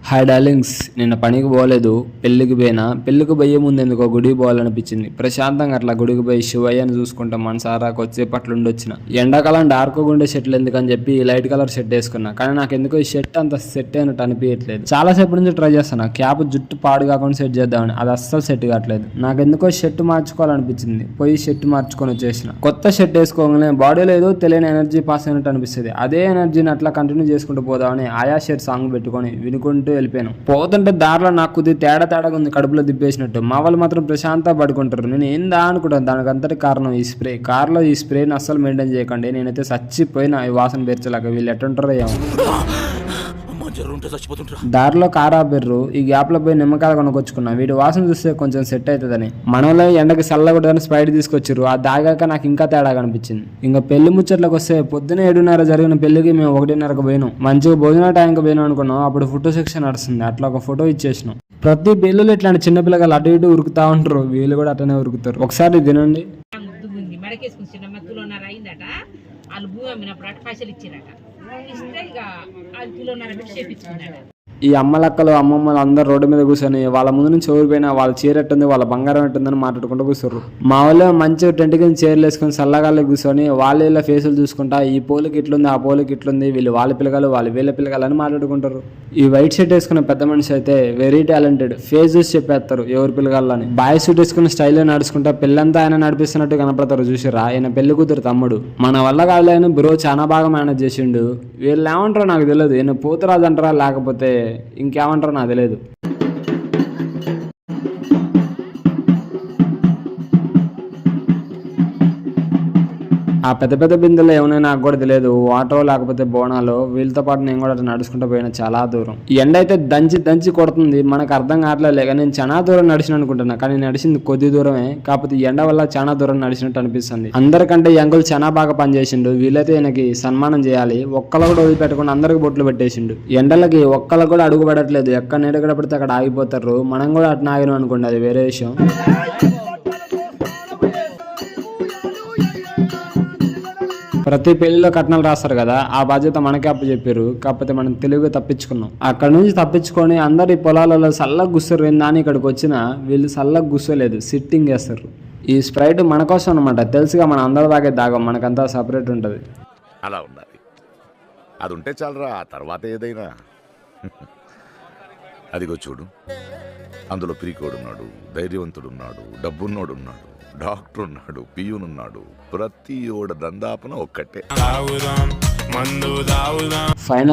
Hi darlings, నిన్న పనికి పోలేదు, పెళ్లికి పోయినా. పెళ్లికి పోయే ముందు ఎందుకో గుడికి పోవాలనిపించింది. ప్రశాంతంగా అట్లా గుడికి పోయి శివయ్యని చూసుకుంటా మనసారాకు వచ్చేపట్లు ఉండొచ్చిన. ఎండాకాలం డార్క్ ఉండే షర్ట్లు ఎందుకని చెప్పి లైట్ కలర్ షర్ట్ వేసుకున్నా. కానీ నాకు ఎందుకో ఈ షర్ట్ అంత సెట్ అయినట్టు అనిపించట్లేదు. చాలా సేపు నుంచి ట్రై చేస్తాను, క్యాప్ జుట్టు పాడు కాకుండా సెట్ చేద్దామని. అది అస్సలు సెట్ కావట్లేదు. నాకు ఎందుకో షర్ట్ మార్చుకోవాలనిపించింది. పోయి షర్ట్ మార్చుకొని వచ్చేసిన. కొత్త షర్ట్ వేసుకోగానే బాడీలో ఏదో తెలియని ఎనర్జీ పాస్ అయినట్టు అనిపిస్తుంది. అదే ఎనర్జీని అట్లా కంటిన్యూ చేసుకుంటూ పోదామని ఆయా షర్ట్ సాంగ్ పెట్టుకొని వినుకుంటూ వెళ్ళిపోయాను. పోతుంటే దారిలో నాకు కొద్ది తేడాగా ఉంది, కడుపులో దిప్పేసినట్టు. మా వాళ్ళు మాత్రం ప్రశాంతంగా పడుకుంటారు. నేను ఏందా అనుకుంటాను. దానికి అంతటి కారణం ఈ స్ప్రే. కార్లో ఈ స్ప్రేని అస్సలు మెయింటైన్ చేయకండి. నేనైతే చచ్చిపోయినా ఈ వాసన పేర్చలేక. వీళ్ళు ఎట్టుంటారో ఏమో. దారిలో కారు ఆపేర్రు. ఈ గ్యాప్ లో పోయి నిమ్మకాయలు కొనుక్కొచ్చుకున్నా. వీటి వాసన చూస్తే కొంచెం సెట్ అవుతుందని. మనలో ఎండకి చల్లగొట్టని స్ప్రైట్ తీసుకొచ్చారు. ఆ దాగాక నాకు ఇంకా తేడా కనిపించింది. ఇంకా పెళ్లి ముచ్చట్లకు వస్తే పొద్దున 7:30 జరిగిన పెళ్లికి మేము 1:30కు పోయినాం. మంచిగా భోజన టైంకి పోయినాం అనుకున్నాం. అప్పుడు ఫోటో సెక్షన్ నడుస్తుంది. అట్లా ఒక ఫోటో ఇచ్చేసినాం. ప్రతి పెళ్లిలో ఇట్లాంటి చిన్న పిల్లలు అటు ఇటు ఉరుకుతా ఉంటారు. వీళ్ళు కూడా అట్లనే ఉరుకుతారు. ఒకసారి తినండి. ఈ అమ్మలక్కలు అమ్మమ్మలు అందరు రోడ్డు మీద కూర్చొని వాళ్ళ ముందు నుంచి ఊరిపోయినా వాళ్ళ చీర ఎట్టుంది, వాళ్ళ బంగారం ఎట్టుందని మాట్లాడుకుంటూ కూర్చోరు. మా వాళ్ళు మంచిగా టెంట్ కింద చీరలు వేసుకొని చల్లగాల్లో కూర్చొని వాళ్ళ ఫేసులు చూసుకుంటా ఈ పోలికి ఇట్లుంది, ఆ పోలికి ఇట్లుంది, వీళ్ళు వాళ్ళ పిల్లగాలు వాళ్ళు వీళ్ళ పిల్లగాలు అని మాట్లాడుకుంటారు. ఈ వైట్ షర్ట్ వేసుకున్న పెద్ద మనిషి అయితే వెరీ టాలెంటెడ్. ఫేస్ చూసి చెప్పేస్తారు ఎవరు పిల్లగాళ్ళని. బాయ్ సూట్ వేసుకున్న స్టైల్లో నడుచుకుంటా పెళ్ళంతా ఆయన నడిపిస్తున్నట్టు కనపడతారు. చూసిరా, ఆయన పెళ్లి కూతురు తమ్ముడు. మన వల్ల కాదు బ్రో చాలా బాగా మేనేజ్ చేసిండు. వీళ్ళు ఏమంటారో నాకు తెలియదు. ఈయన పోతురాజు అంటారా లేకపోతే ఇంకేమంటారో నాకు తెలియదు. ఆ పెద్ద పెద్ద బిందెలు ఏమైనా నాకు కూడా తెలియదు. వాటర్ లేకపోతే బోనాలు. వీళ్ళతో పాటు నేను కూడా నడుచుకుంటూ పోయినా చాలా దూరం. ఎండ అయితే దంచి కొడుతుంది. మనకు అర్థం కావట్లేదు. కానీ నేను చాలా దూరం నడిచిన అనుకుంటున్నా. కానీ నడిచింది కొద్ది దూరమే. కాకపోతే ఎండ వల్ల చాలా దూరం నడిచినట్టు అనిపిస్తుంది. అందరికంటే ఈ అంకుల్ చాలా బాగా పనిచేసిండు. వీళ్ళైతే ఈయనకి సన్మానం చేయాలి. ఒక్కళ్ళు కూడా వదిలిపెట్టకుండా అందరికి బొట్లు పెట్టేసిండు. ఎండలకి ఒక్కళ్ళు కూడా అడుగు పడట్లేదు. ఎక్కడ నీడగడ పడితే అక్కడ ఆగిపోతారు. మనం కూడా అట్లా ఆగినాం అనుకోండి, అది వేరే విషయం. ప్రతి పెళ్లిలో కట్నాలు రాస్తారు కదా, ఆ బాధ్యత మనకే అప్పచెప్పారు. కాకపోతే మనం తెలుగుగా తప్పించుకున్నాం. అక్కడ నుంచి తప్పించుకొని అందరు ఈ పొలాలలో చల్లగా గుస్తారు. ఏందని ఇక్కడికి వచ్చినా వీళ్ళు చల్లగా గుస్సలేదు, సిట్టింగ్ వేస్తారు. ఈ స్ప్రైట్ మన కోసం అనమాట. తెలుసుగా మన అందరి దాగే దాగం, మనకంతా సపరేట్ ఉంటుంది. అలా ఉండాలి. అది ఉంటే చాలరా, ఆ తర్వాత ఏదైనా. అదిగో చూడు, అందులో పిరికోడున్నాడు, ధైర్యవంతుడున్నాడు, డబ్బున్నోడున్నాడు, డాక్టర్ ఉన్నాడు, పియూనున్నాడు. ప్రతి ఓడ దందాపన ఒక్కటే. ఫైనల్